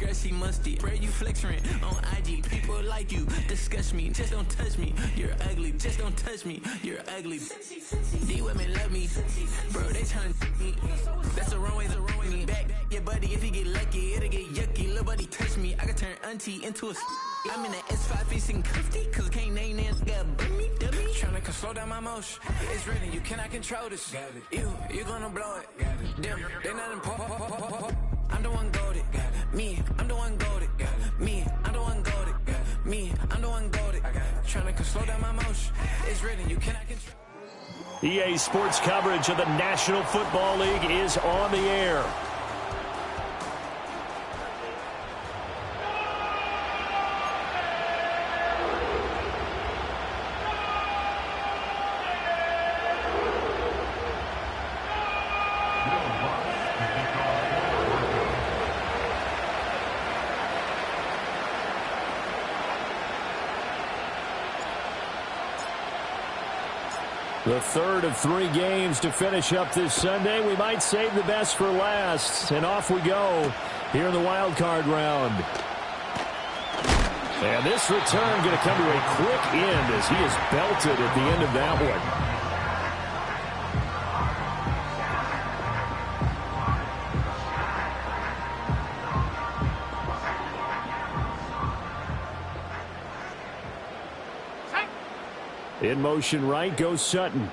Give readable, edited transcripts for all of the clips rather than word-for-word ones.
girl, she musty. Where you flexing on IG? People like you disgust me. Just don't touch me. You're ugly. Just don't touch me. You're ugly. These women love me, bro. They trying to me. That's the wrong way. Me back, yeah, buddy. If you get lucky, it'll get yucky. Little buddy touch me. I can turn auntie into a. I'm in the S5 facing cuffy, cause I can't name that. Got dummy. Tryna slow down my motion. It's written, you cannot control this. You gonna blow it. Them, they not important. I'm the one goated. Me, I'm the one goated. Me, I'm the one goated. Me, I'm the one goated. Tryna slow down my motion. It's written, you cannot control. EA Sports coverage of the National Football League is on the air. The third of 3 games to finish up this Sunday. We might save the best for last. And off we go here in the wild card round. And this return going to come to a quick end as he is belted at the end of that one. In motion right goes Sutton.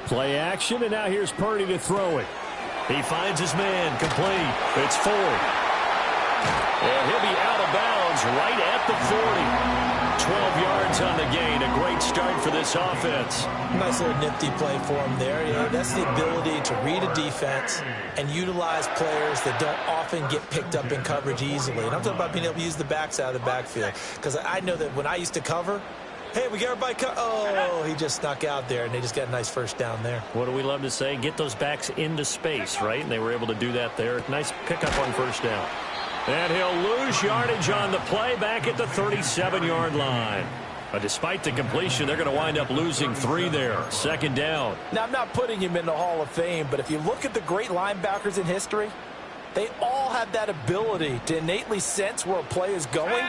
Play action, and now here's Purdy to throw it. He finds his man, complete. It's Ford. And he'll be out of bounds right at the 40. 12 yards on the gain. A great start for this offense. Nice little nifty play for him there. You know, that's the ability to read a defense and utilize players that don't often get picked up in coverage easily. And I'm talking about being able to use the backs out of the backfield. Because I know that when I used to cover, hey, we got everybody oh, he just snuck out there, and they just got a nice first down there. What do we love to say? Get those backs into space, right? And they were able to do that there. Nice pickup on first down. And he'll lose yardage on the play back at the 37-yard line. But despite the completion, they're going to wind up losing 3 there. Second down. Now, I'm not putting him in the Hall of Fame, but if you look at the great linebackers in history, they all have that ability to innately sense where a play is going,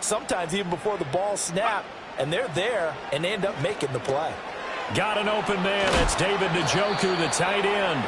sometimes even before the ball snapped, and they're there, and they end up making the play. Got an open man. That's David Njoku, the tight end.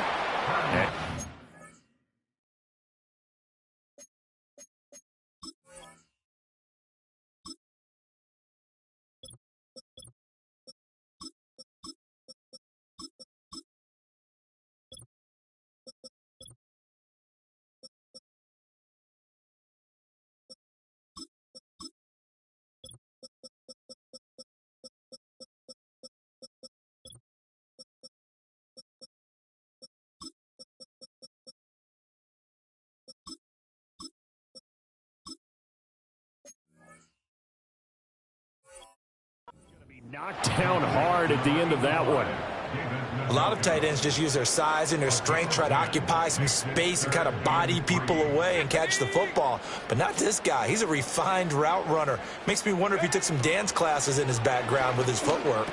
Knocked down hard at the end of that one. A lot of tight ends just use their size and their strength, try to occupy some space and kind of body people away and catch the football. But not this guy. He's a refined route runner. Makes me wonder if he took some dance classes in his background with his footwork.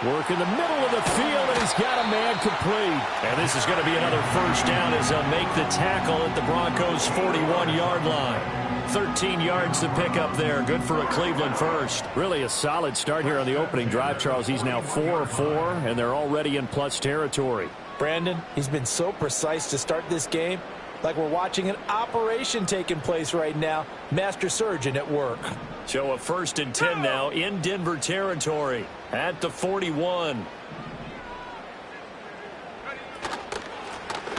Work in the middle of the field, and he's got a man complete. And this is going to be another first down as they'll make the tackle at the Broncos' 41-yard line. 13 yards to pick up there. Good for a Cleveland first. Really a solid start here on the opening drive, Charles. He's now 4 of 4, and they're already in plus territory. Brandon, he's been so precise to start this game, like we're watching an operation taking place right now. Master surgeon at work. So a 1st and 10 now in Denver territory at the 41.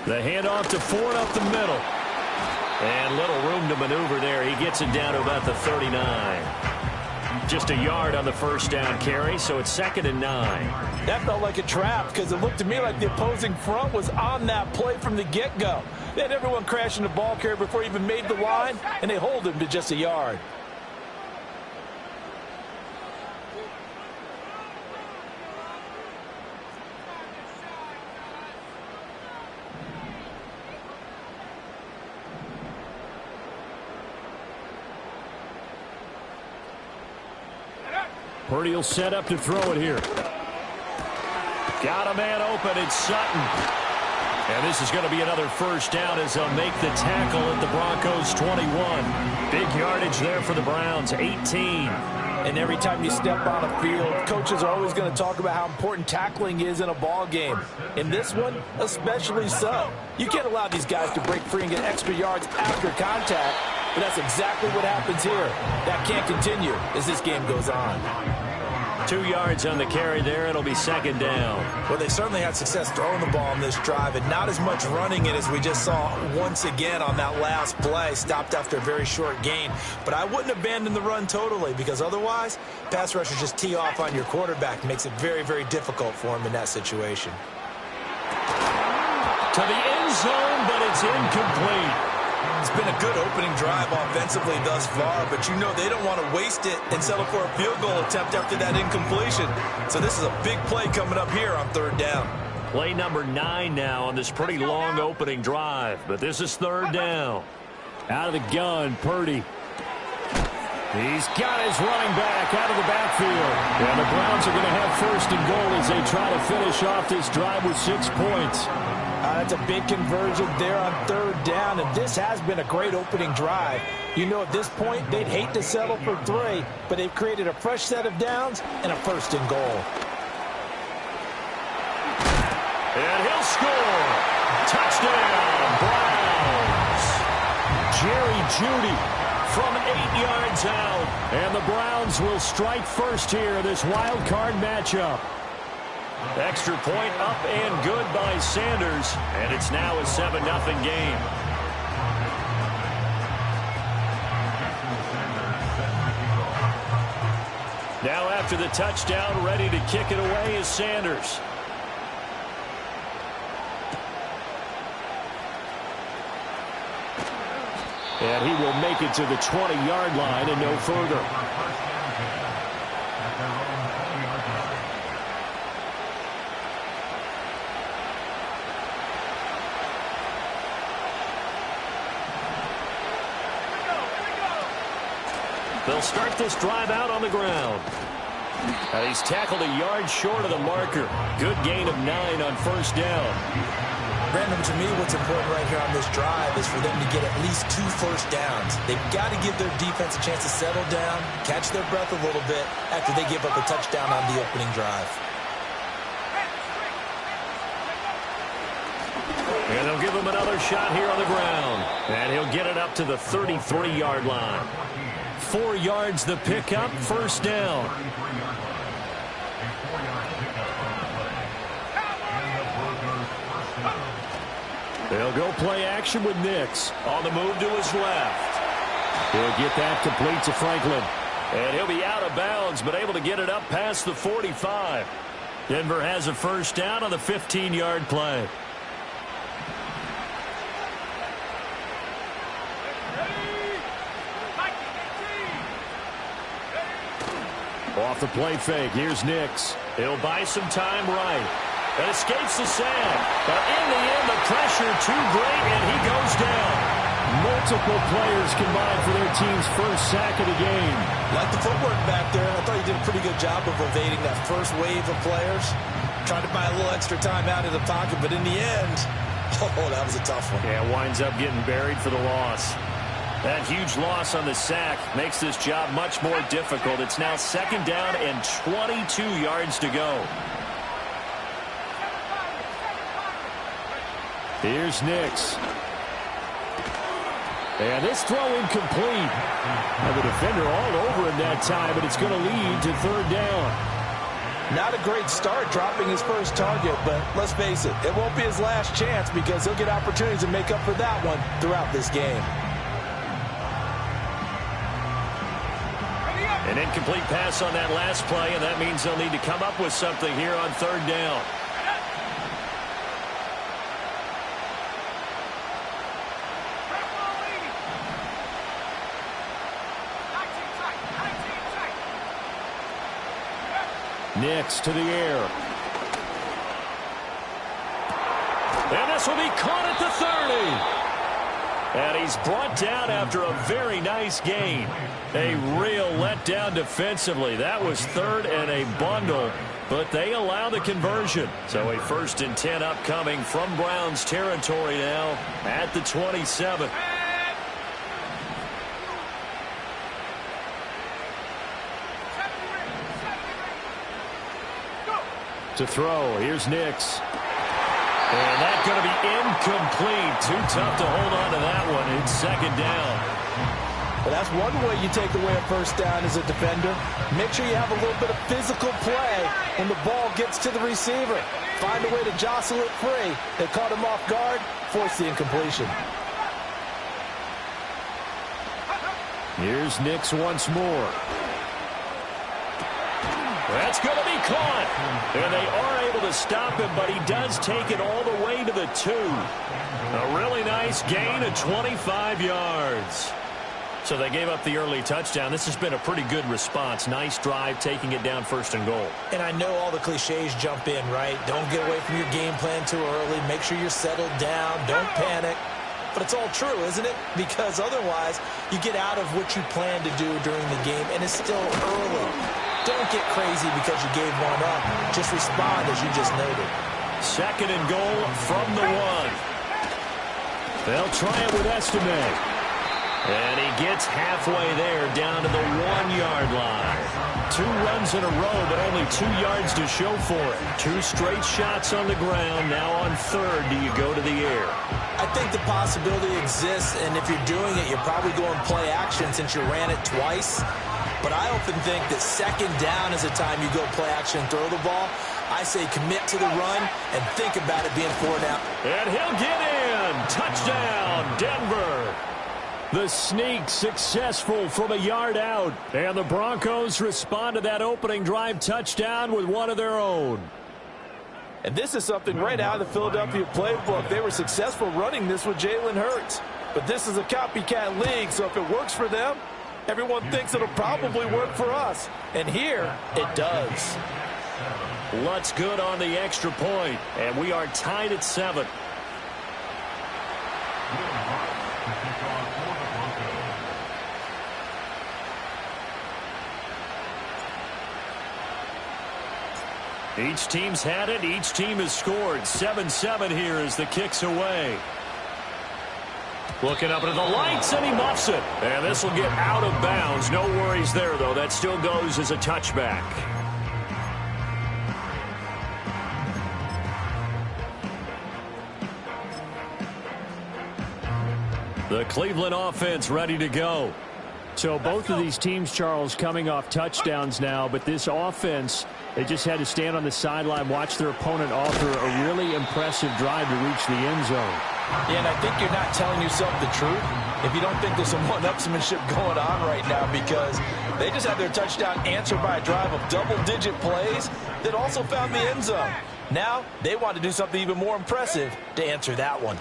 The handoff to Ford up the middle. And little room to maneuver there. He gets it down to about the 39. Just a yard on the first down carry, so it's 2nd and 9. That felt like a trap because it looked to me like the opposing front was on that play from the get-go. They had everyone crashing the ball carrier before he even made the line, and they hold him to just a yard. Purdy will set up to throw it here. Got a man open. It's Sutton. And this is going to be another first down as they'll make the tackle at the Broncos 21. Big yardage there for the Browns, 18. And every time you step on a field, coaches are always going to talk about how important tackling is in a ball game. In this one, especially so. You can't allow these guys to break free and get extra yards after contact, but that's exactly what happens here. That can't continue as this game goes on. 2 yards on the carry there. It'll be second down. Well, they certainly had success throwing the ball on this drive and not as much running it as we just saw once again on that last play. Stopped after a very short gain. But I wouldn't abandon the run totally because otherwise, pass rushers just tee off on your quarterback. Makes it very, very difficult for him in that situation. To the end zone, but it's incomplete. It's been a good opening drive offensively thus far, but you know they don't want to waste it and settle for a field goal attempt after that incompletion. So this is a big play coming up here on third down. Play number 9 now on this pretty long opening drive, but this is third down. Out of the gun, Purdy. He's got his running back out of the backfield. And the Browns are going to have first and goal as they try to finish off this drive with 6 points. That's a big conversion there on third down, and this has been a great opening drive. You know, at this point, they'd hate to settle for 3, but they've created a fresh set of downs and a first and goal. And he'll score. Touchdown, Browns. Jerry Jeudy from 8 yards out. And the Browns will strike first here in this wild card matchup. Extra point up and good by Sanders. And it's now a 7-0 game. Now after the touchdown, ready to kick it away is Sanders. And he will make it to the 20-yard line and no further. They'll start this drive out on the ground. Now he's tackled a yard short of the marker. Good gain of 9 on first down. Brandon, to me, what's important right here on this drive is for them to get at least 2 first downs. They've got to give their defense a chance to settle down, catch their breath a little bit after they give up a touchdown on the opening drive. And they'll give him another shot here on the ground. And he'll get it up to the 33-yard line. 4 yards the pickup, first down. They'll go play action with Nix. On the move to his left. He'll get that complete to Franklin. And he'll be out of bounds, but able to get it up past the 45. Denver has a first down on the 15-yard play. Off the play fake, here's Nix. He'll buy some time right. And escapes the sack. But in the end, the pressure too great, and he goes down. Multiple players combined for their team's first sack of the game. Like the footwork back there, I thought he did a pretty good job of evading that first wave of players. Tried to buy a little extra time out of the pocket, but in the end, oh, that was a tough one. Yeah, winds up getting buried for the loss. That huge loss on the sack makes this job much more difficult. It's now second down and 22 yards to go. Here's Nix. And this throw incomplete. And the defender all over him that time, but it's going to lead to third down. Not a great start dropping his first target, but let's face it, it won't be his last chance because he'll get opportunities to make up for that one throughout this game. An incomplete pass on that last play, and that means they'll need to come up with something here on third down. Nix to the air. And this will be caught at the 30. And he's brought down after a very nice gain. A real letdown defensively. That was third and a bundle, but they allow the conversion. So a 1st and 10 upcoming from Browns territory now at the 27. To throw, here's Nix. And that's going to be incomplete. Too tough to hold on to that one. It's 2nd down. Well, that's one way you take away a 1st down as a defender. Make sure you have a little bit of physical play when the ball gets to the receiver. Find a way to jostle it free. They caught him off guard, force the incompletion. Here's Nix once more. That's going to be caught. And they are able to stop him, but he does take it all the way to the 2. A really nice gain of 25 yards. So they gave up the early touchdown. This has been a pretty good response. Nice drive, taking it down 1st and goal. And I know all the cliches jump in, right? Don't get away from your game plan too early. Make sure you're settled down. Don't panic. But it's all true, isn't it? Because otherwise, you get out of what you plan to do during the game, and it's still early. Don't get crazy because you gave one up. Just respond as you just noted. 2nd and goal from the 1. They'll try it with Estime. And he gets halfway there down to the 1-yard line. 2 runs in a row, but only 2 yards to show for it. 2 straight shots on the ground. Now on 3rd, do you go to the air? I think the possibility exists, and if you're doing it, you're probably going play action since you ran it twice. But I often think that 2nd down is the time you go play action and throw the ball. I say commit to the run and think about it being 4 down. And he'll get in. Touchdown, Denver. The sneak successful from a yard out. And the Broncos respond to that opening drive touchdown with one of their own. And this is something right out of the Philadelphia playbook. They were successful running this with Jalen Hurts. But this is a copycat league, so if it works for them, everyone thinks it'll probably work for us. And here, it does. Lutz good on the extra point, and we are tied at 7. Each team's had it. Each team has scored. 7-7 here as the kick's away. Looking up into the lights, and he muffs it. And this will get out of bounds. No worries there, though. That still goes as a touchback. The Cleveland offense ready to go. So both of these teams, Charles, coming off touchdowns now, but this offense, they just had to stand on the sideline, watch their opponent offer a really impressive drive to reach the end zone. Yeah, and I think you're not telling yourself the truth if you don't think there's some one-upsmanship going on right now, because they just had their touchdown answered by a drive of double-digit plays that also found the end zone. Now they want to do something even more impressive to answer that one.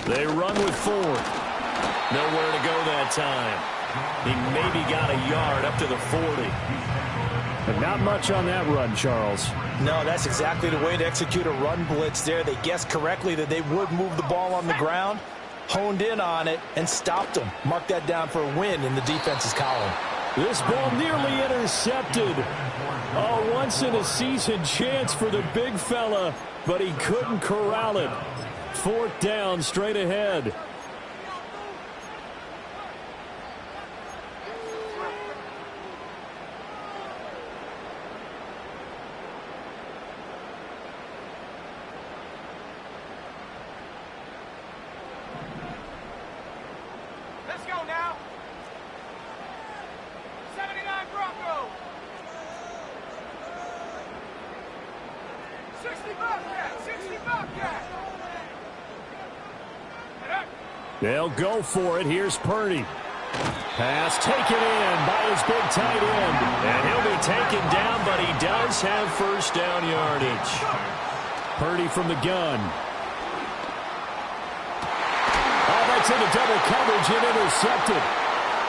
They run with Ford. Nowhere to go that time. He maybe got a yard up to the 40. But not much on that run, Charles. No, that's exactly the way to execute a run blitz there. They guessed correctly that they would move the ball on the ground, honed in on it, and stopped them. Mark that down for a win in the defense's column. This ball nearly intercepted. A once-in-a-season chance for the big fella, but he couldn't corral it. 4th down straight ahead. They'll go for it. Here's Purdy. Pass taken in by his big tight end. And he'll be taken down, but he does have 1st down yardage. Purdy from the gun. Oh, that's into double coverage and intercepted.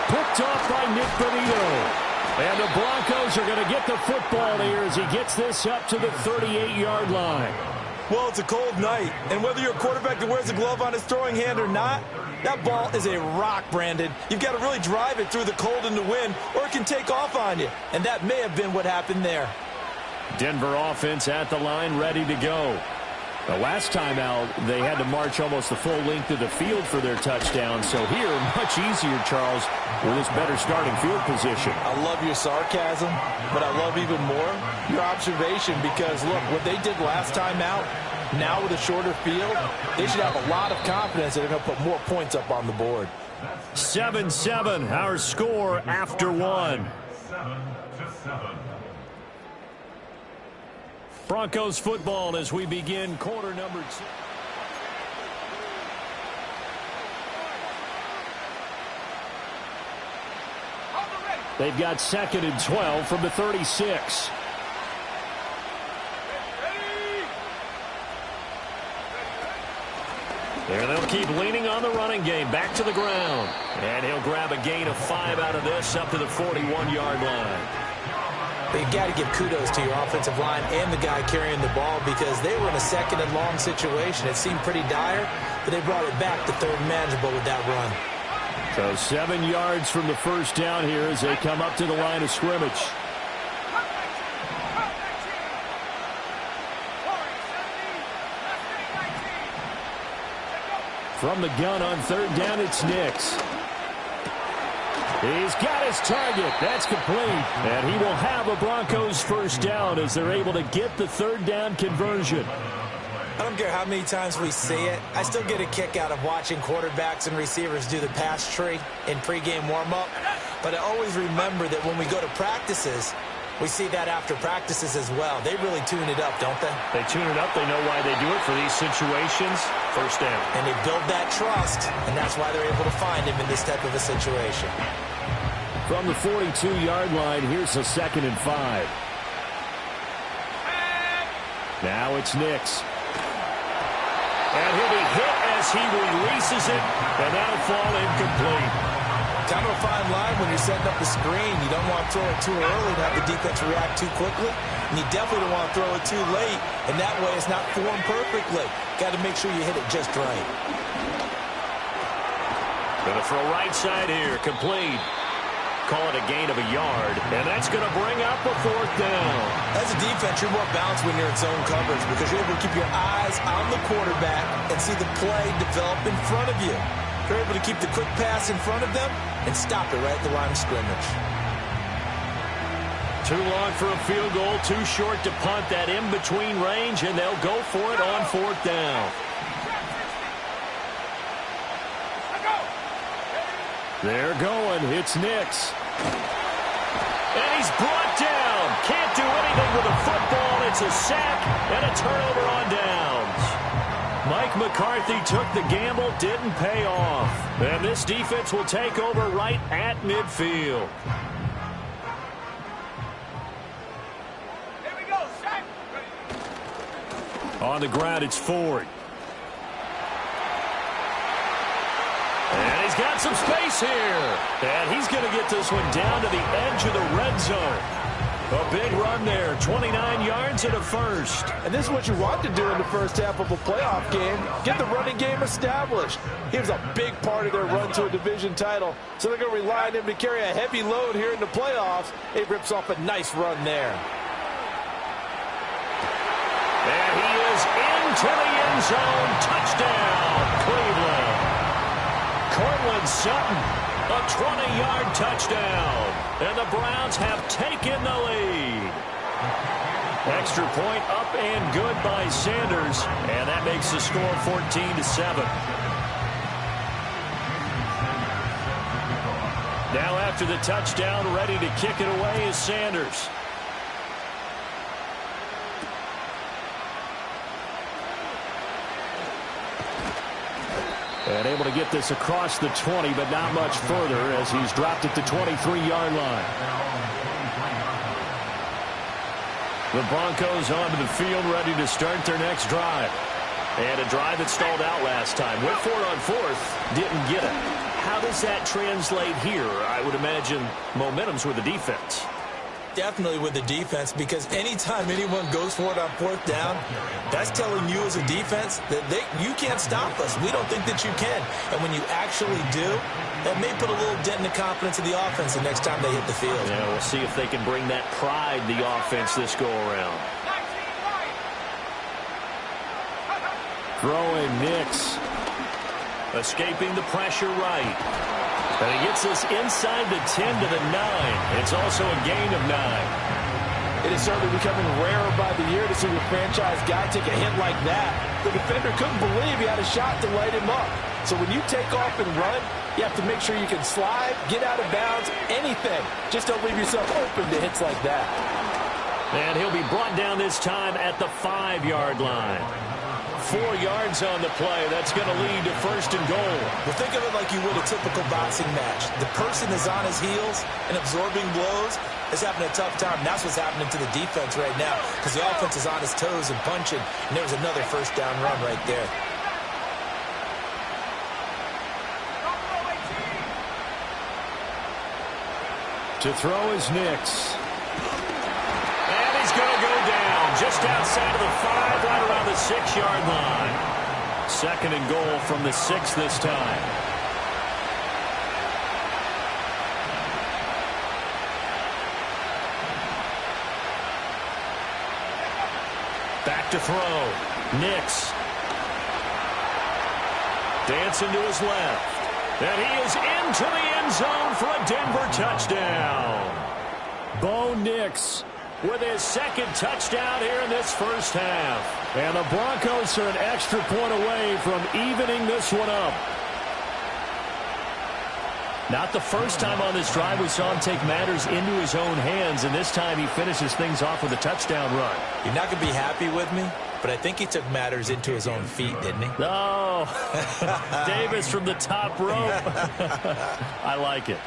Picked off by Nick Bonito. And the Broncos are going to get the football here as he gets this up to the 38-yard line. Well, it's a cold night, and whether you're a quarterback that wears a glove on his throwing hand or not, That ball is a rock, Brandon. You've got to really drive it through the cold and the wind, or it can take off on you. And that may have been what happened there. Denver offense at the line, ready to go. The last time out, they had to march almost the full length of the field for their touchdown. So here, much easier, Charles, with this better starting field position. I love your sarcasm, but I love even more your observation because, look, what they did last time out, now with a shorter field, they should have a lot of confidence that they're going to put more points up on the board. 7-7, our score after one. 7-7. Broncos football as we begin quarter number 2. They've got 2nd and 12 from the 36. There they'll keep leaning on the running game. Back to the ground. And he'll grab a gain of 5 out of this up to the 41-yard line. But you got to give kudos to your offensive line and the guy carrying the ball because they were in a 2nd and long situation. It seemed pretty dire, but they brought it back to 3rd and manageable with that run. So 7 yards from the first down here as they come up to the line of scrimmage. From the gun on 3rd down, it's Nix. He's got his target. That's complete. And he will have a Broncos first down as they're able to get the 3rd down conversion. I don't care how many times we see it. I still get a kick out of watching quarterbacks and receivers do the pass tree in pregame warm-up. But I always remember that when we go to practices, we see that after practices as well. They really tune it up, don't they? They tune it up. They know why they do it for these situations. First down. And they build that trust, and that's why they're able to find him in this type of a situation. From the 42-yard line, here's a 2nd and 5. Now it's Nix. And he'll be hit as he releases it, and that'll fall incomplete. Kind of a fine line when you're setting up the screen. You don't want to throw it too early and have the defense react too quickly. And you definitely don't want to throw it too late. And that way it's not formed perfectly. Got to make sure you hit it just right. Going to throw right side here. Complete. Call it a gain of a yard. And that's going to bring up a 4th down. As a defense, you're more balanced when you're in zone coverage because you're able to keep your eyes on the quarterback and see the play develop in front of you. You're able to keep the quick pass in front of them and stop it right at the line of scrimmage. Too long for a field goal, too short to punt. That in-between range, and they'll go for it on 4th down. They're going. It's Nix. And he's brought down. Can't do anything with a football. It's a sack and a turnover on downs. Mike McCarthy took the gamble, didn't pay off. And this defense will take over right at midfield. Here we go, sack. On the ground, it's Ford. And he's got some space here. And he's going to get this one down to the edge of the red zone. A big run there, 29 yards and a first. And this is what you want to do in the first half of a playoff game. Get the running game established. He was a big part of their run to a division title. So they're going to rely on him to carry a heavy load here in the playoffs. He rips off a nice run there. And he is into the end zone. Touchdown, Cleveland. Cortland Sutton, a 20-yard touchdown. And the Browns have taken the lead. Extra point up and good by Sanders. And that makes the score 14-7. Now after the touchdown, ready to kick it away is Sanders. And able to get this across the 20, but not much further as he's dropped at the 23-yard line. The Broncos onto the field, ready to start their next drive. And a drive that stalled out last time. Went for it on 4th, didn't get it. How does that translate here? I would imagine momentum's with the defense. Definitely with the defense, because anytime anyone goes for it on 4th down, that's telling you as a defense that you can't stop us. We don't think that you can. And when you actually do, that may put a little dent in the confidence of the offense the next time they hit the field. Yeah, we'll see if they can bring that pride to the offense this go-around. Throwing Nix. Escaping the pressure right. And he gets this inside the 10 to the 9. It's also a gain of 9. It is certainly becoming rarer by the year to see a franchise guy take a hit like that. The defender couldn't believe he had a shot to light him up. So when you take off and run, you have to make sure you can slide, get out of bounds, anything. Just don't leave yourself open to hits like that. And he'll be brought down this time at the 5-yard line. 4 yards on the play. That's going to lead to 1st and goal. Well, think of it like you would a typical boxing match. The person is on his heels and absorbing blows is having a tough time. And that's what's happening to the defense right now, because the offense is on his toes and punching. And there was another 1st down run right there. To throw is Nix. And he's going to go down just outside of the 5, right around the 6-yard line. 2nd and goal from the 6 this time. Back to throw. Nix. Dancing to his left. And he is into the end zone for a Denver touchdown. Bo Nix With his 2nd touchdown here in this 1st half. And the Broncos are an extra point away from evening this one up. Not the first time on this drive we saw him take matters into his own hands, and this time he finishes things off with a touchdown run. You're not going to be happy with me, but I think he took matters into his own feet, didn't he? Oh, Davis from the top rope. I like it.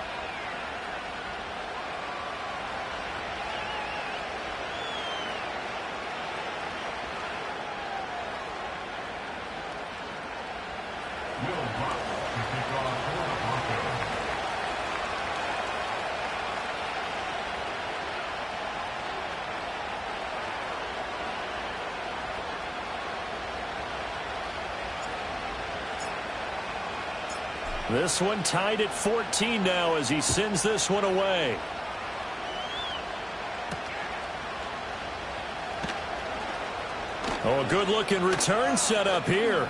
This one tied at 14 now as he sends this one away. Oh, a good-looking return set up here.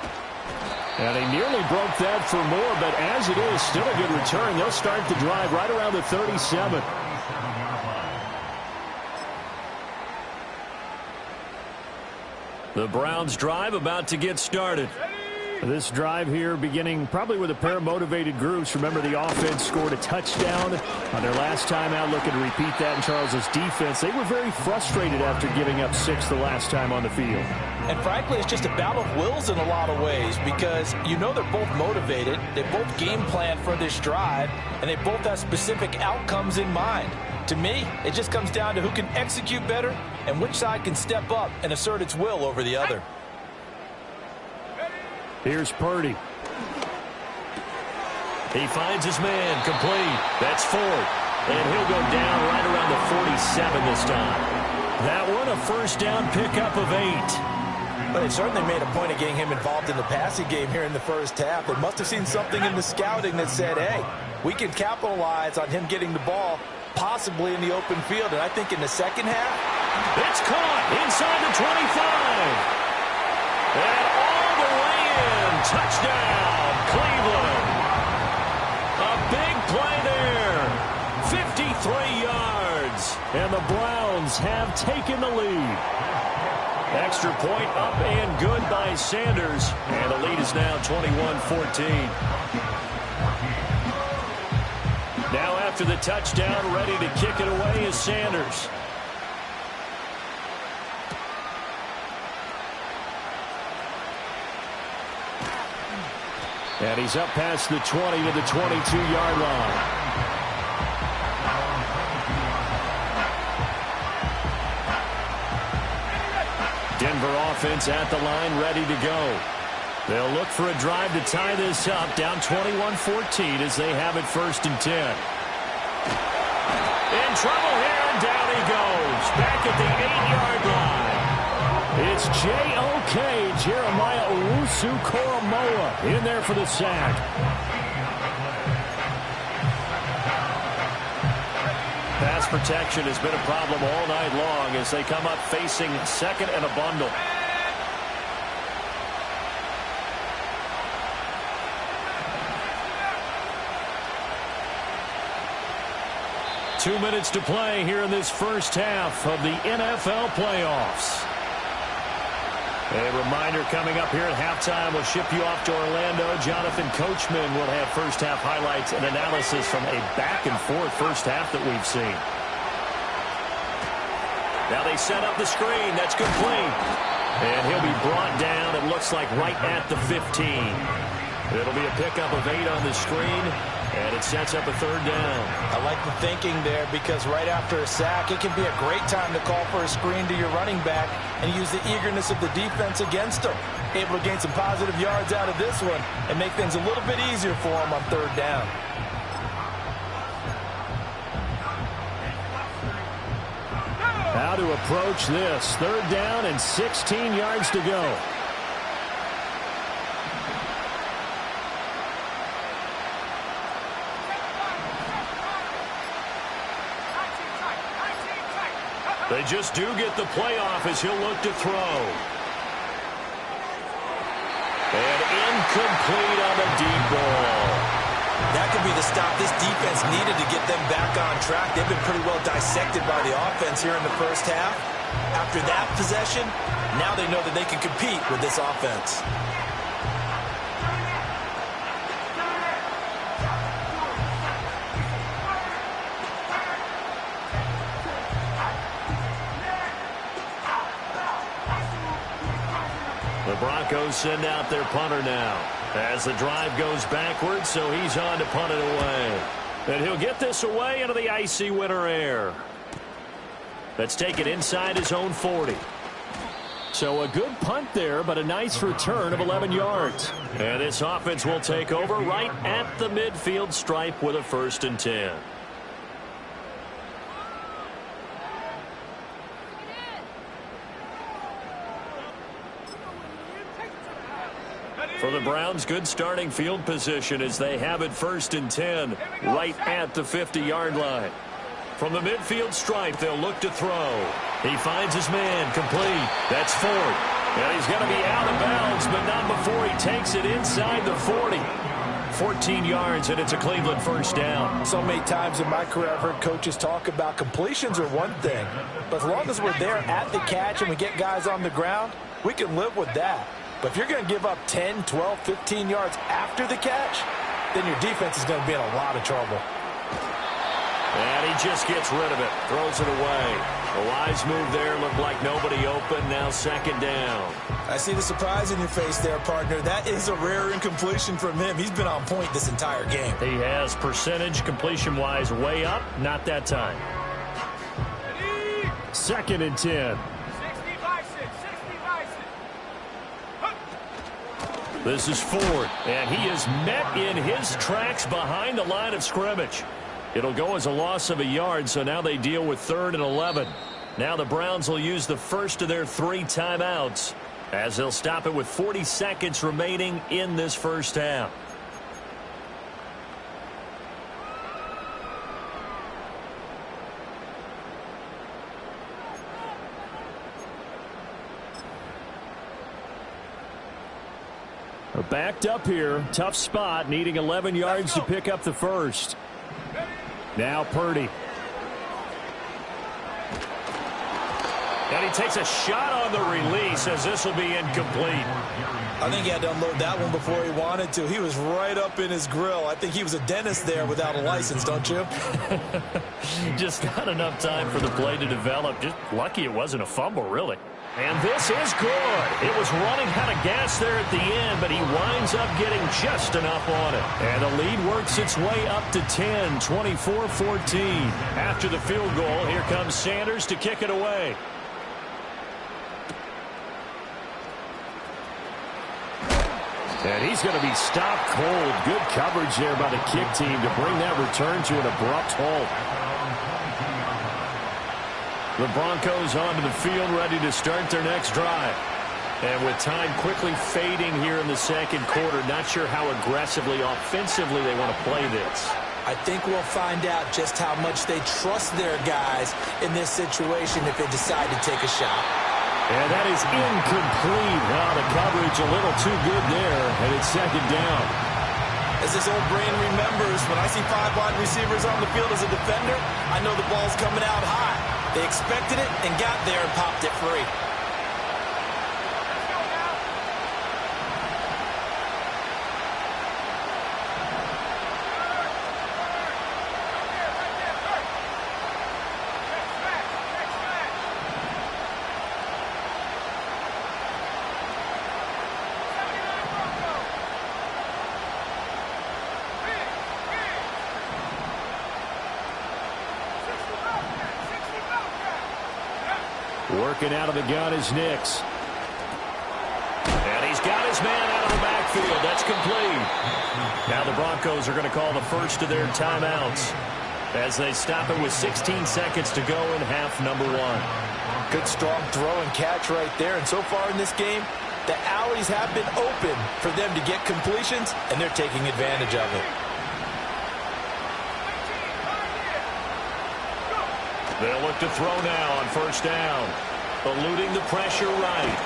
And he nearly broke that for more, but as it is, still a good return. They'll start the drive right around the 37. The Browns drive about to get started. This drive here beginning probably with a pair of motivated groups. Remember, the offense scored a touchdown on their last time out, looking to repeat that in Charles's defense. They were very frustrated after giving up 6 the last time on the field. And frankly, it's just a battle of wills in a lot of ways, because you know they're both motivated, they both game plan for this drive, and they both have specific outcomes in mind. To me, it just comes down to who can execute better and which side can step up and assert its will over the other. Here's Purdy. He finds his man complete. That's 4. And he'll go down right around the 47 this time. That one a 1st down pickup of 8. But they certainly made a point of getting him involved in the passing game here in the 1st half. They must have seen something in the scouting that said, hey, we can capitalize on him getting the ball possibly in the open field. And I think in the 2nd half, it's caught inside the 25. And all the way in. Touchdown, Cleveland. A big play there. 53 yards. And the Browns have taken the lead. Extra point up and good by Sanders. And the lead is now 21-14. Now after the touchdown, ready to kick it away is Sanders. And he's up past the 20 to the 22-yard line. Denver offense at the line, ready to go. They'll look for a drive to tie this up, down 21-14 as they have it 1st and 10. In trouble here, and down he goes. Back at the 8-yard line. It's J.O.K. Jeremiah Owusu-Koramoah in there for the sack. Pass protection has been a problem all night long as they come up facing second and a bundle. Two minutes to play here in this first half of the NFL playoffs. A reminder coming up here at halftime. We'll ship you off to Orlando. Jonathan Coachman will have first half highlights and analysis from a back-and-forth first half that we've seen. Now they set up the screen. That's complete. And he'll be brought down, it looks like, right at the 15. It'll be a pickup of 8 on the screen, and it sets up a third down. I like the thinking there because right after a sack, it can be a great time to call for a screen to your running back and use the eagerness of the defense against him. Able to gain some positive yards out of this one and make things a little bit easier for him on third down. How to approach this. Third down and 16 yards to go. They just do get the playoff as he'll look to throw. And incomplete on the deep ball. That could be the stop this defense needed to get them back on track. They've been pretty well dissected by the offense here in the first half. After that possession, now they know that they can compete with this offense. The Broncos send out their punter now as the drive goes backwards, so he's on to punt it away. And he'll get this away into the icy winter air. That's taken inside his own 40. So a good punt there, but a nice return of 11 yards. And this offense will take over right at the midfield stripe with a 1st and 10. For the Browns, good starting field position as they have it 1st and 10 right at the 50-yard line. From the midfield stripe, they'll look to throw. He finds his man complete. That's Ford. And he's going to be out of bounds, but not before he takes it inside the 40. 14 yards, and it's a Cleveland 1st down. So many times in my career, I've heard coaches talk about completions are one thing. But as long as we're there at the catch and we get guys on the ground, we can live with that. But if you're going to give up 10, 12, 15 yards after the catch, then your defense is going to be in a lot of trouble. And he just gets rid of it, throws it away. A wise move there, looked like nobody open, now 2nd down. I see the surprise in your face there, partner. That is a rare incompletion from him. He's been on point this entire game. He has percentage completion-wise way up, not that time. 2nd and 10. This is Ford, and he is met in his tracks behind the line of scrimmage. It'll go as a loss of a yard, so now they deal with 3rd and 11. Now the Browns will use the first of their 3 timeouts as they'll stop it with 40 seconds remaining in this first half. Backed up here. Tough spot. Needing 11 yards to pick up the 1st. Now Purdy. And he takes a shot on the release as this will be incomplete. I think he had to unload that one before he wanted to. He was right up in his grill. I think he was a dentist there without a license, don't you? Just not enough time for the play to develop. Just lucky it wasn't a fumble, really. And this is good. It was running out of gas there at the end, but he winds up getting just enough on it. And the lead works its way up to 10, 24-14. After the field goal, here comes Sanders to kick it away. And he's going to be stopped cold. Good coverage there by the kick team to bring that return to an abrupt halt. The Broncos onto the field, ready to start their next drive. And with time quickly fading here in the second quarter, not sure how aggressively, offensively they want to play this. I think we'll find out just how much they trust their guys in this situation if they decide to take a shot. And that is incomplete. Now the coverage a little too good there, and it's second down. As this old brain remembers, when I see 5 wide receivers on the field as a defender, I know the ball's coming out high. They expected it and got there and popped it free. Working out of the gun is Nix. And he's got his man out of the backfield. That's complete. Now the Broncos are going to call the first of their timeouts as they stop it with 16 seconds to go in half number 1. Good strong throw and catch right there. And so far in this game, the alleys have been open for them to get completions, and they're taking advantage of it. They'll look to throw now on first down. Eluding the pressure right.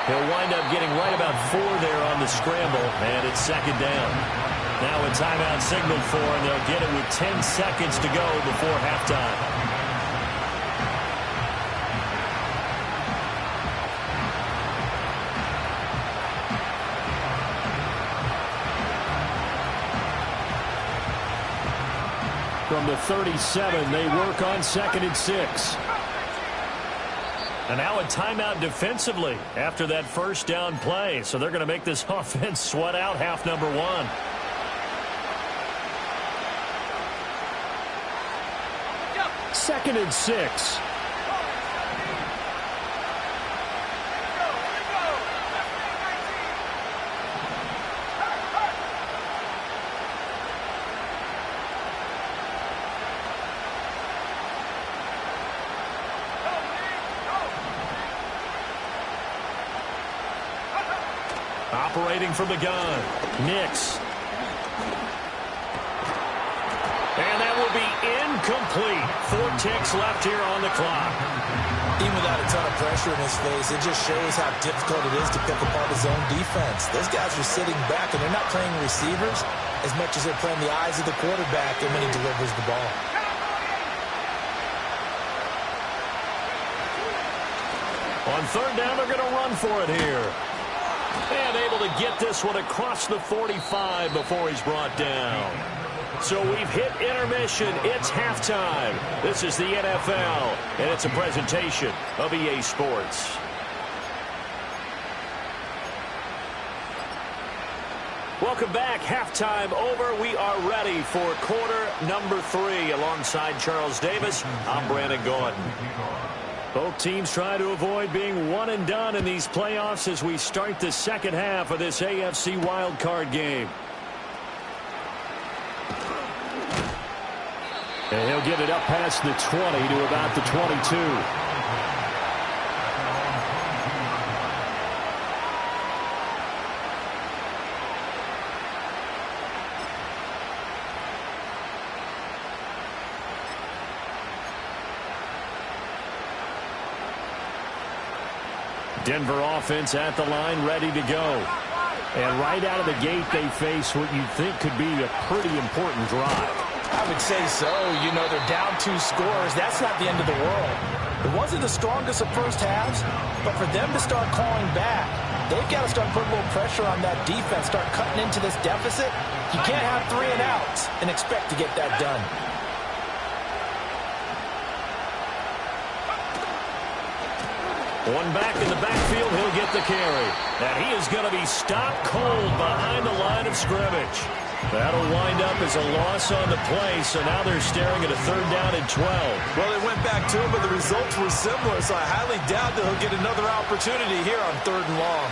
He'll wind up getting right about 4 there on the scramble, and it's second down. Now a timeout signaled for, and they'll get it with 10 seconds to go before halftime. From the 37, they work on 2nd and 6. And now a timeout defensively after that first down play. So they're going to make this offense sweat out half number 1. Second and 6. Operating from the gun, Nix. And that will be incomplete. 4 ticks left here on the clock. Even without a ton of pressure in his face, it just shows how difficult it is to pick apart his own defense. Those guys are sitting back, and they're not playing receivers as much as they're playing the eyes of the quarterback and when he delivers the ball. On third down, they're going to run for it here. And able to get this one across the 45 before he's brought down. So we've hit intermission. It's halftime. This is the NFL, and it's a presentation of EA Sports. Welcome back. Halftime over. We are ready for quarter number 3. Alongside Charles Davis, I'm Brandon Gordon. Both teams try to avoid being one and done in these playoffs as we start the second half of this AFC Wildcard game. And he'll get it up past the 20 to about the 22. Denver offense at the line, ready to go. And right out of the gate, they face what you think could be a pretty important drive. I would say so. You know, they're down 2 scores. That's not the end of the world. It wasn't the strongest of first halves, but for them to start calling back, they've got to start putting a little pressure on that defense, start cutting into this deficit. You can't have 3 and outs and expect to get that done. One back in the backfield, he'll get the carry. And he is going to be stopped cold behind the line of scrimmage. That'll wind up as a loss on the play, so now they're staring at a third down and 12. Well, they went back to him, but the results were similar, so I highly doubt that he'll get another opportunity here on 3rd and long.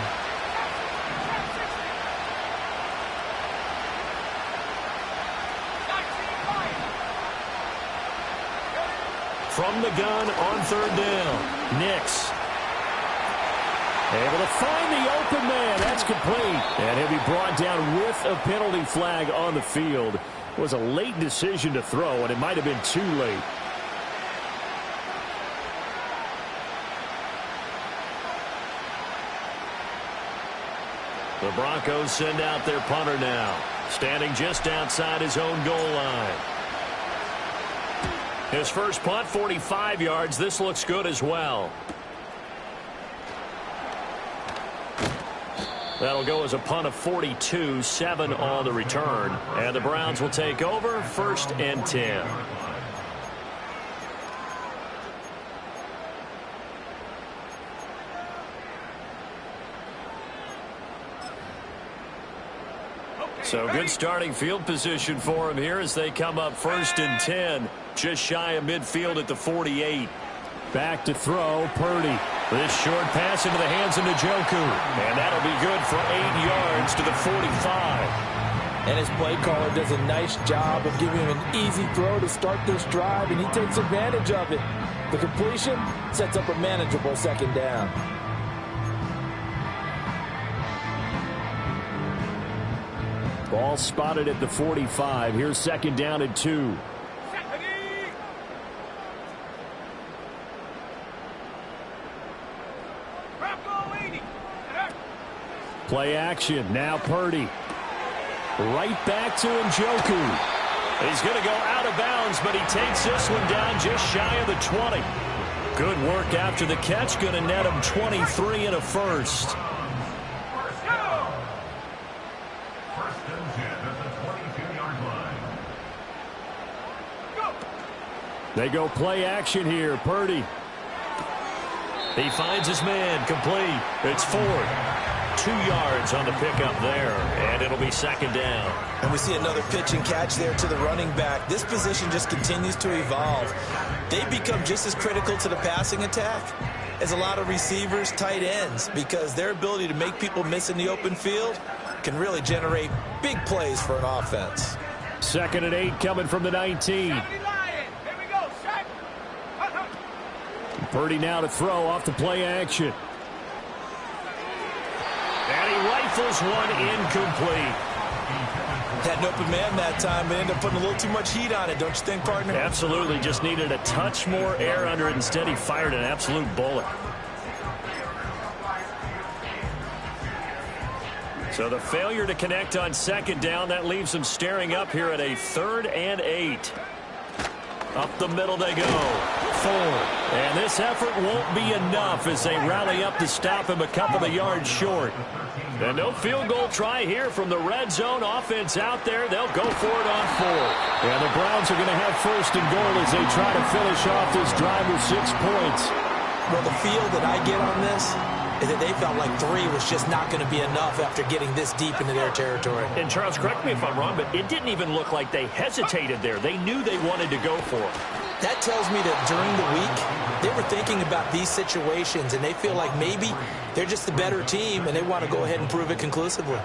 from the gun on third down. Nix. Able to find the open man. That's complete. And he'll be brought down with a penalty flag on the field. It was a late decision to throw, and it might have been too late. The Broncos send out their punter now, standing just outside his own goal line. His first punt, 45 yards. This looks good as well. That'll go as a punt of 42, 7 on the return. And the Browns will take over, 1st and 10. So good starting field position for him here as they come up 1st and 10, just shy of midfield at the 48. Back to throw, Purdy. This short pass into the hands of Njoku. And that'll be good for 8 yards to the 45. And his play caller does a nice job of giving him an easy throw to start this drive, and he takes advantage of it. The completion sets up a manageable 2nd down. Ball spotted at the 45. Here's 2nd down and 2. Play action. Now Purdy. Right back to Njoku. He's going to go out of bounds, but he takes this one down just shy of the 20. Good work after the catch. Going to net him 23 and a first. They go play action here. Purdy. He finds his man. Complete. It's Ford. 2 yards on the pickup there, and it'll be 2nd down. And we see another pitch and catch there to the running back. This position just continues to evolve. They become just as critical to the passing attack as a lot of receivers, tight ends, because their ability to make people miss in the open field can really generate big plays for an offense. 2nd and 8 coming from the 19. Purdy now to throw off the play action. And he rifles one incomplete. Had an open man that time, but ended up putting a little too much heat on it, don't you think, partner? Absolutely. Just needed a touch more air under it. Instead, he fired an absolute bullet. So the failure to connect on 2nd down, that leaves him staring up here at a 3rd and 8. Up the middle they go. Ford. And this effort won't be enough as they rally up to stop him a couple of yards short. And no field goal try here from the red zone. Offense out there. They'll go for it on 4. And the Browns are going to have 1st and goal as they try to finish off this drive with 6 points. Well, the feel that I get on this is that they felt like 3 was just not going to be enough after getting this deep into their territory. And Charles, correct me if I'm wrong, but it didn't even look like they hesitated there. They knew they wanted to go for it. That tells me that during the week, they were thinking about these situations, and they feel like maybe they're just the better team, and they want to go ahead and prove it conclusively.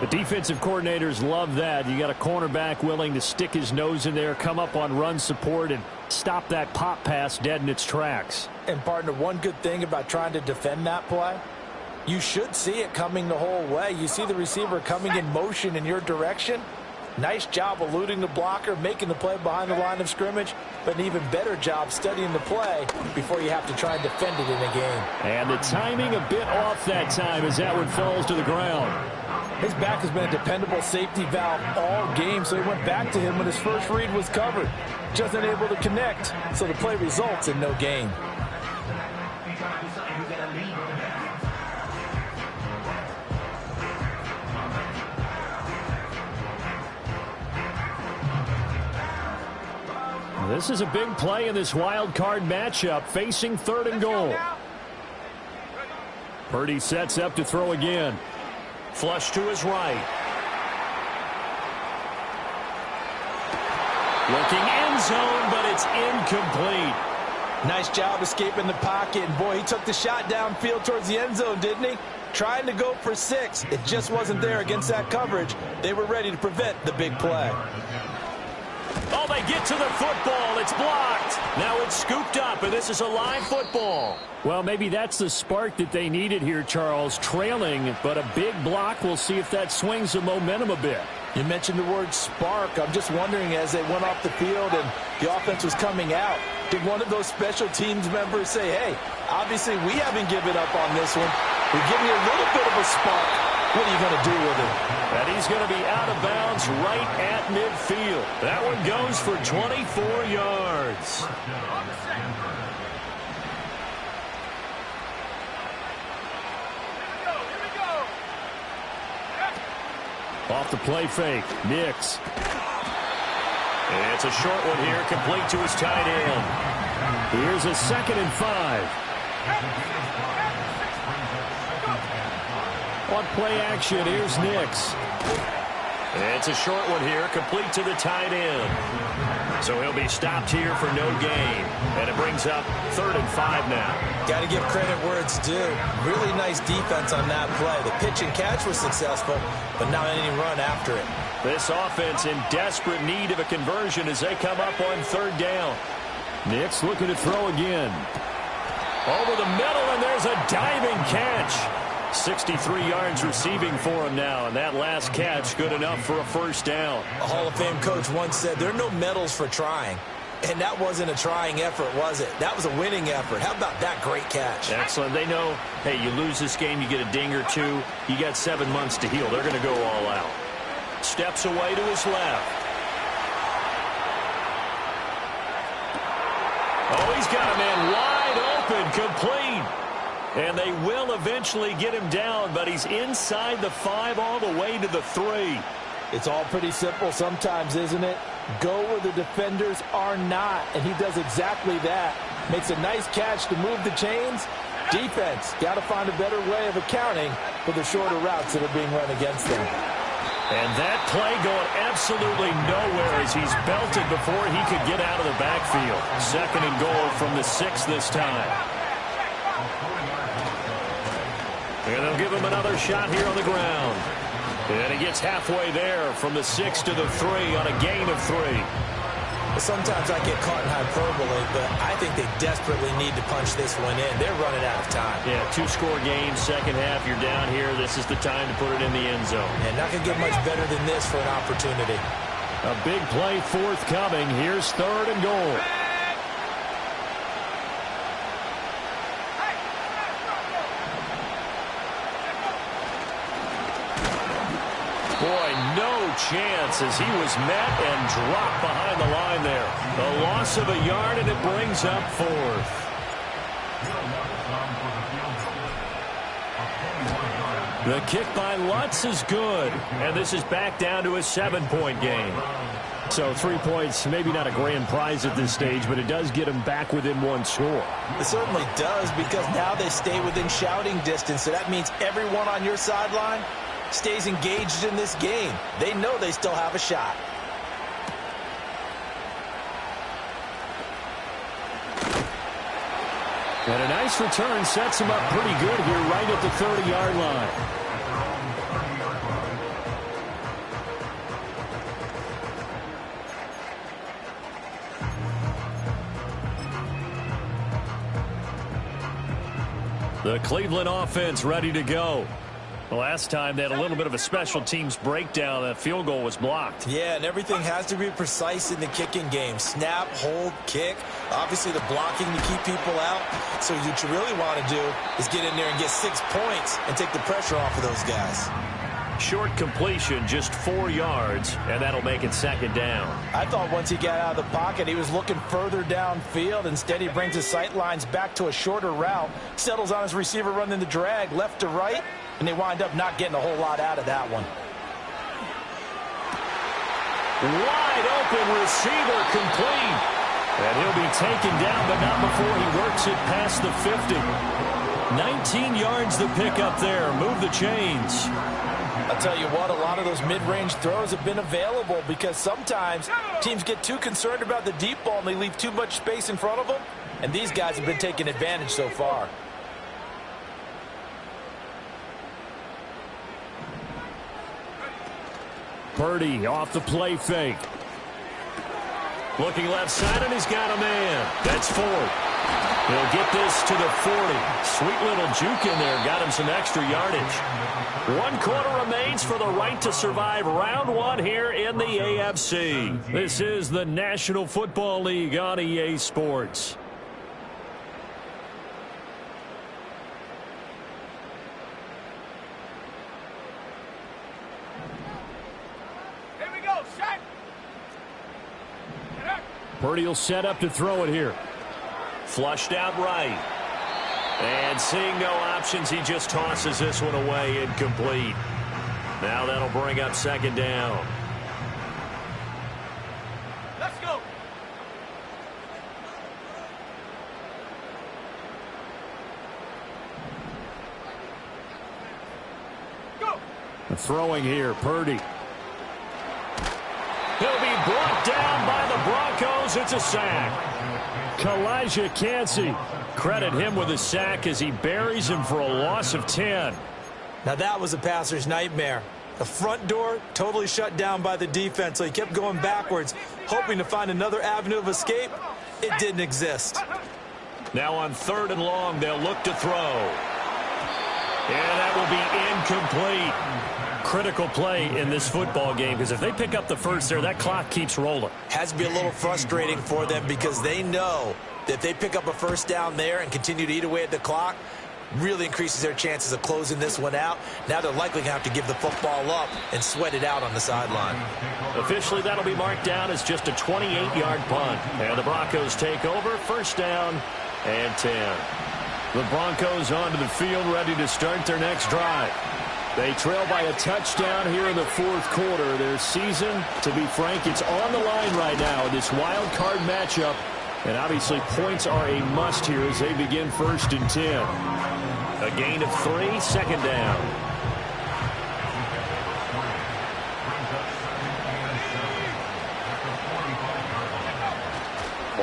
The defensive coordinators love that. You got a cornerback willing to stick his nose in there, come up on run support, and stop that pop pass dead in its tracks. And, partner, one good thing about trying to defend that play, you should see it coming the whole way. You see the receiver coming in motion in your direction. Nice job eluding the blocker, making the play behind the line of scrimmage, but an even better job studying the play before you have to try and defend it in a game. And the timing a bit off that time as that one falls to the ground. His back has been a dependable safety valve all game, so he went back to him when his first read was covered. Just unable to connect, so the play results in no gain. This is a big play in this wild card matchup, facing 3rd and goal. Purdy sets up to throw again. Flush to his right. Looking end zone, but it's incomplete. Nice job escaping the pocket, and boy, he took the shot downfield towards the end zone, didn't he? Trying to go for 6. It just wasn't there against that coverage. They were ready to prevent the big play. Oh, they get to the football. It's blocked. Now it's scooped up, and this is a live football. Well, maybe that's the spark that they needed here, Charles. Trailing, but a big block. We'll see if that swings the momentum a bit. You mentioned the word spark. I'm just wondering, as they went off the field and the offense was coming out, did one of those special teams members say, hey, obviously we haven't given up on this one. We're giving you a little bit of a spark. What are you going to do with it? And he's going to be out of bounds right at midfield. That one goes for 24 yards. Off the play fake. Nix. And it's a short one here, complete to his tight end. Here's a 2nd and 5. On play action, here's Nix. It's a short one here, complete to the tight end. So he'll be stopped here for no gain. And it brings up 3rd and 5 now. Got to give credit where it's due. Really nice defense on that play. The pitch and catch was successful, but not any run after it. This offense in desperate need of a conversion as they come up on 3rd down. Nix looking to throw again. Over the middle, and there's a diving catch. 63 yards receiving for him now, and that last catch good enough for a 1st down. A Hall of Fame coach once said, there are no medals for trying. And that wasn't a trying effort, was it? That was a winning effort. How about that great catch? Excellent. They know, hey, you lose this game, you get a ding or two. You got 7 months to heal. They're going to go all out. Steps away to his left. Oh, he's got a man wide open, complete. And they will eventually get him down, but he's inside the 5 all the way to the 3. It's all pretty simple sometimes, isn't it? Go where the defenders are not, and he does exactly that. Makes a nice catch to move the chains. Defense, got to find a better way of accounting for the shorter routes that are being run against them. And that play going absolutely nowhere as he's belted before he could get out of the backfield. 2nd and goal from the 6 this time. And they'll give him another shot here on the ground. And he gets halfway there from the 6 to the 3 on a gain of 3. Sometimes I get caught in hyperbole, but I think they desperately need to punch this one in. They're running out of time. Yeah, 2-score game, 2nd half, you're down here. This is the time to put it in the end zone. And not going to get much better than this for an opportunity. A big play forthcoming. Here's 3rd and goal. Boy, no chance as he was met and dropped behind the line there. A loss of a yard, and it brings up 4th. The kick by Lutz is good, and this is back down to a 7-point game. So 3 points, maybe not a grand prize at this stage, but it does get them back within 1 score. It certainly does, because now they stay within shouting distance, so that means everyone on your sideline stays engaged in this game. They know they still have a shot. And a nice return sets him up pretty good here right at the 30-yard line. The Cleveland offense ready to go. Last time they had a little bit of a special teams breakdown. That field goal was blocked. Yeah, and everything has to be precise in the kicking game. Snap, hold, kick. Obviously the blocking to keep people out. So what you really want to do is get in there and get 6 points and take the pressure off of those guys. Short completion, just 4 yards, and that'll make it 2nd down. I thought once he got out of the pocket, he was looking further downfield. Instead, he brings his sight lines back to a shorter route, settles on his receiver running the drag left to right, and they wind up not getting a whole lot out of that one. Wide open receiver, complete. And he'll be taken down, but not before he works it past the 50. 19 yards to pick up there. Move the chains. I'll tell you what, a lot of those mid-range throws have been available because sometimes teams get too concerned about the deep ball and they leave too much space in front of them, and these guys have been taking advantage so far. Purdy off the play fake. Looking left side, and he's got a man. That's Ford. He'll get this to the 40. Sweet little juke in there. Got him some extra yardage. 1 quarter remains for the right to survive round 1 here in the AFC. This is the National Football League on EA Sports. Here we go, set. Purdy will set up to throw it here. Flushed out right. And seeing no options, he just tosses this one away, incomplete. Now that'll bring up 2nd down. Let's go. Go. Throwing here, Purdy. He'll be brought down by the Broncos. It's a sack. Kalijah Kancey. Credit him with a sack as he buries him for a loss of 10. Now that was a passer's nightmare. The front door totally shut down by the defense, so he kept going backwards, hoping to find another avenue of escape. It didn't exist. Now on 3rd and long, they'll look to throw. And that will be incomplete. Critical play in this football game, because if they pick up the first there, that clock keeps rolling. Has to be a little frustrating for them because they know that if they pick up a first down there and continue to eat away at the clock, really increases their chances of closing this one out. Now they're likely going to have to give the football up and sweat it out on the sideline. Officially, that'll be marked down as just a 28-yard punt. And the Broncos take over, 1st down and 10. The Broncos onto the field, ready to start their next drive. They trail by a touchdown here in the 4th quarter. Their season, to be frank, it's on the line right now in this wild card matchup. And obviously points are a must here as they begin 1st and 10. A gain of 3, 2nd down.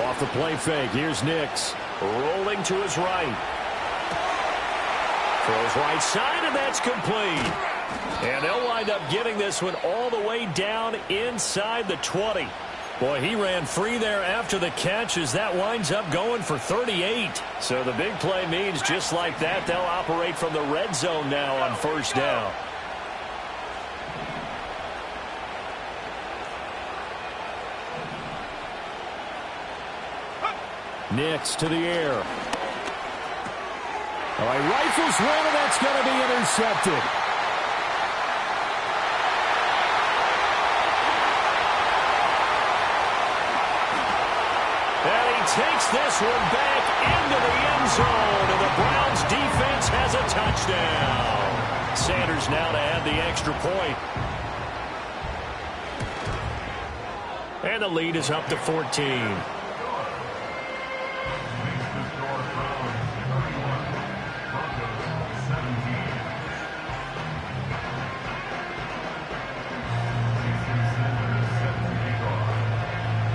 Off the play fake, here's Nix. Rolling to his right. Throws right side, and that's complete. And they'll wind up getting this one all the way down inside the 20. Boy, he ran free there after the catch as that winds up going for 38. So the big play means just like that, they'll operate from the red zone now on 1st down. Nix to the air. All right, rifles one, and that's going to be intercepted. And he takes this one back into the end zone, and the Browns defense has a touchdown. Sanders now to add the extra point. And the lead is up to 14.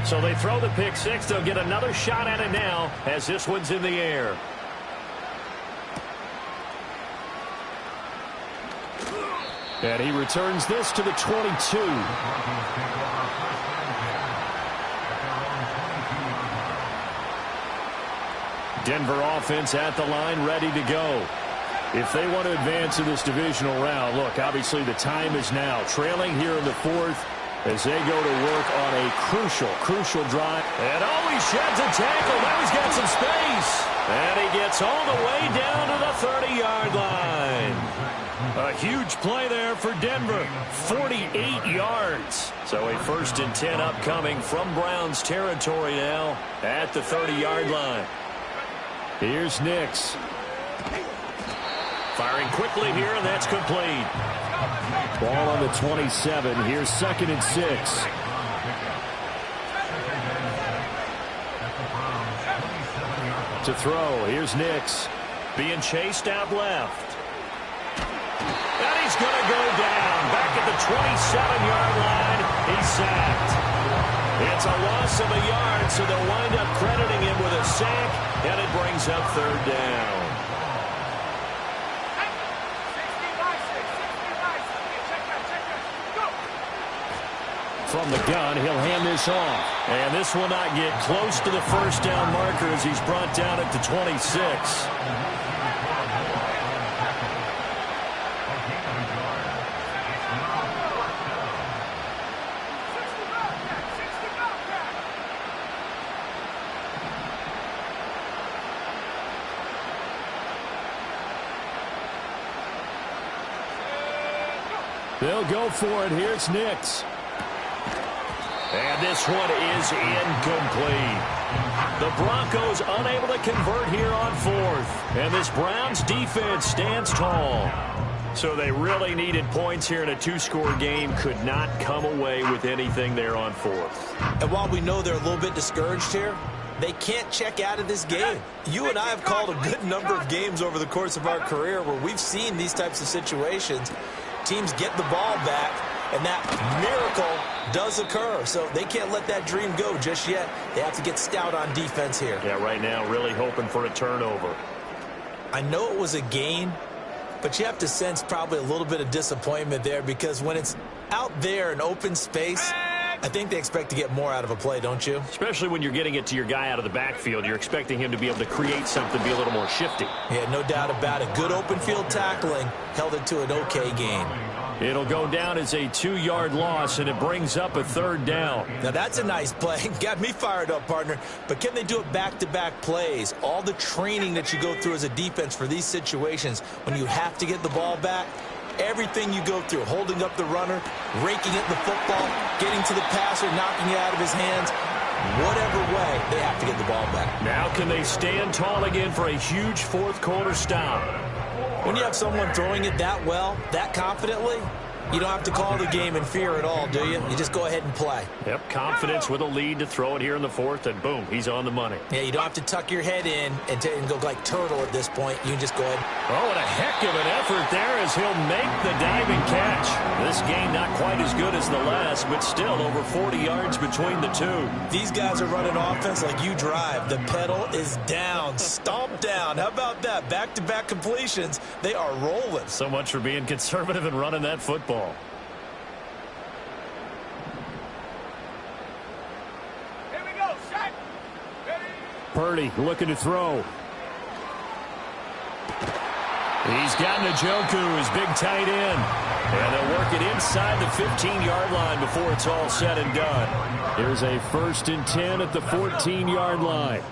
So they throw the pick 6. They'll get another shot at it now as this one's in the air. And he returns this to the 22. Denver offense at the line, ready to go. If they want to advance in this divisional round, look, obviously the time is now. Trailing here in the 4th as they go to work on a crucial drive. And he sheds a tackle. Now he's got some space. And he gets all the way down to the 30-yard line. A huge play there for Denver. 48 yards. So a 1st and 10 upcoming from Browns territory now at the 30-yard line. Here's Nix. Firing quickly here, and that's complete. Ball on the 27. Here's 2nd and 6. To throw. Here's Nix. Being chased out left. And he's going to go down. Back at the 27-yard line. He's sacked. It's a loss of a yard, so they'll wind up crediting him with a sack, and it brings up 3rd down. from the gun. He'll hand this off. And this will not get close to the first down marker as he's brought down at the 26. They'll go for it. Here's Nix. And this one is incomplete. The Broncos unable to convert here on fourth. And this Browns defense stands tall. So they really needed points here in a two-score game. Could not come away with anything there on fourth. And while we know they're a little bit discouraged here, they can't check out of this game. You and I have called a good number of games over the course of our career where we've seen these types of situations. Teams get the ball back, and that miracle does occur. So they can't let that dream go just yet. They have to get stout on defense here. Yeah, right now really hoping for a turnover. I know it was a gain, but you have to sense probably a little bit of disappointment there because when it's out there in open space, I think they expect to get more out of a play, don't you? Especially when you're getting it to your guy out of the backfield. You're expecting him to be able to create something, be a little more shifty. Yeah, no doubt about it. Good open field tackling held it to an okay gain. It'll go down as a 2-yard loss, and it brings up a third down. Now, that's a nice play. Got me fired up, partner. But can they do it back-to-back plays? All the training that you go through as a defense for these situations, when you have to get the ball back, everything you go through, holding up the runner, raking at the football, getting to the passer, knocking it out of his hands, whatever way, they have to get the ball back. Now can they stand tall again for a huge fourth-quarter stop? When you have someone throwing it that well, that confidently, you don't have to call the game in fear at all, do you? You just go ahead and play. Yep, confidence with a lead to throw it here in the fourth, and boom, he's on the money. Yeah, you don't have to tuck your head in and go like turtle at this point. You can just go ahead. Oh, and a heck of an effort there as he'll make the diving catch. This game not quite as good as the last, but still over 40 yards between the two. These guys are running offense like you drive. The pedal is down, stomped down. How about that? Back-to-back completions. They are rolling. So much for being conservative and running that football. Here we go, set. Ready. Purdy looking to throw. He's got Njoku, his big tight end. And they'll work it inside the 15-yard line before it's all said and done. Here's a 1st and 10 at the 14-yard line.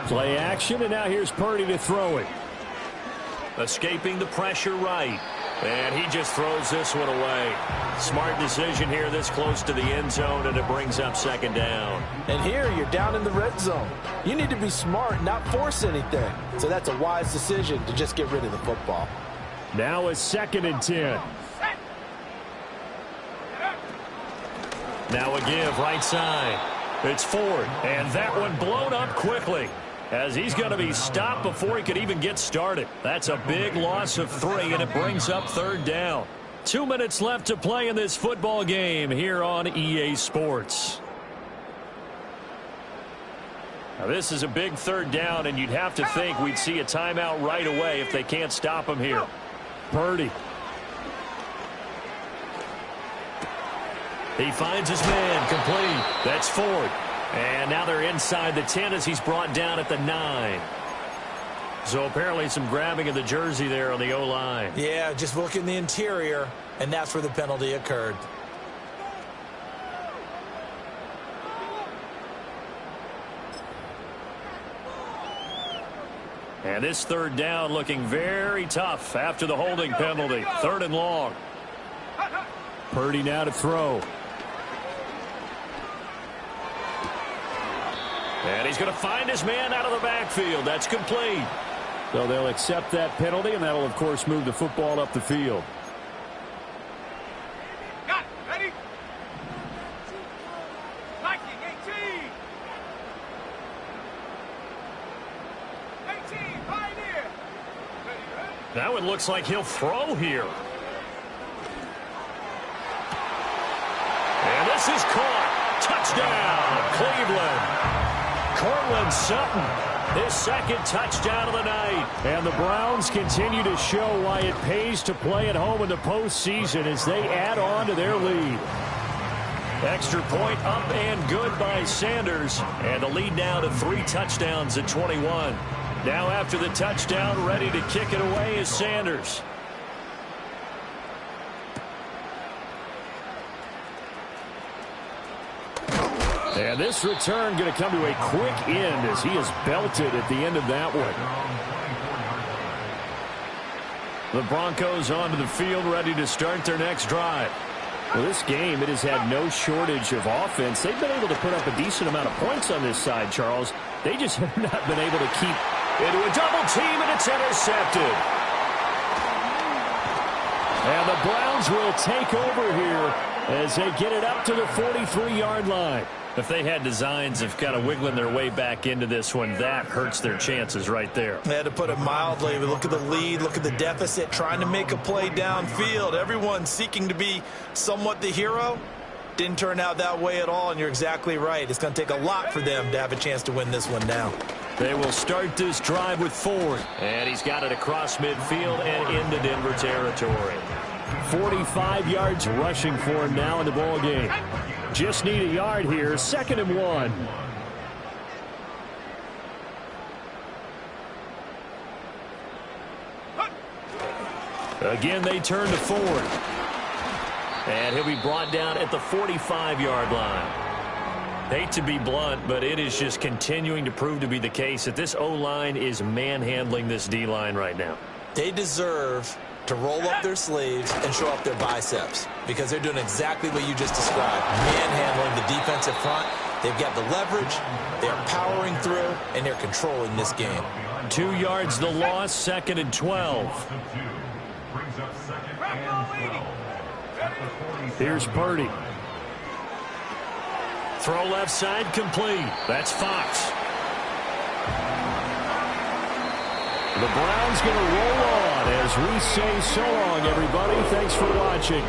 Play action, and now here's Purdy to throw it. Escaping the pressure right. And he just throws this one away. Smart decision here this close to the end zone, and it brings up 2nd down. And here you're down in the red zone. You need to be smart, not force anything. So that's a wise decision to just get rid of the football. Now a 2nd and 10. Now a give right side. It's Ford, and that one blown up quickly as he's going to be stopped before he could even get started. That's a big loss of 3, and it brings up 3rd down. 2 minutes left to play in this football game here on EA Sports. Now this is a big 3rd down, and you'd have to think we'd see a timeout right away if they can't stop him here. Purdy. He finds his man, complete. That's Ford. And now they're inside the 10 as he's brought down at the 9. So apparently some grabbing of the jersey there on the O-line. Yeah, just look in the interior, and that's where the penalty occurred. And this 3rd down looking very tough after the holding penalty. 3rd and long. Purdy now to throw. And he's going to find his man out of the backfield. That's complete. So they'll accept that penalty, and that'll, of course, move the football up the field. Got it. Ready? Viking 18. 18, Pioneer. Ready. That one looks like he'll throw here. And this is caught. Touchdown, Cleveland. Cortland Sutton His second touchdown of the night. And the Browns continue to show why it pays to play at home in the postseason as they add on to their lead. Extra point up and good by Sanders. And the lead now to 3 touchdowns at 21. Now after the touchdown, ready to kick it away is Sanders. And this return going to come to a quick end as he is belted at the end of that one. The Broncos onto the field, ready to start their next drive. Well, this game, it has had no shortage of offense. They've been able to put up a decent amount of points on this side, Charles. They just have not been able to keep into a double team, and it's intercepted. And the Browns will take over here as they get it up to the 43-yard line. If they had designs of kind of wiggling their way back into this one, that hurts their chances right there. They had to put it mildly. Look at the lead, look at the deficit, trying to make a play downfield. Everyone seeking to be somewhat the hero. Didn't turn out that way at all, and you're exactly right. It's going to take a lot for them to have a chance to win this one now. They will start this drive with Ford. And he's got it across midfield and into Denver territory. 45 yards rushing for him now in the ball game. Just need a yard here. 2nd and 1. Again, they turn to Ford. And he'll be brought down at the 45-yard line. Hate to be blunt, but it is just continuing to prove to be the case that this O-line is manhandling this D-line right now. They deserve to roll up their sleeves and show up their biceps because they're doing exactly what you just described, manhandling the defensive front. They've got the leverage, they're powering through, and they're controlling this game. 2 yards the loss, 2nd and 12. Here's Purdy. Throw left side complete. That's Fox. The Browns going to roll on as we say so long, everybody. Thanks for watching.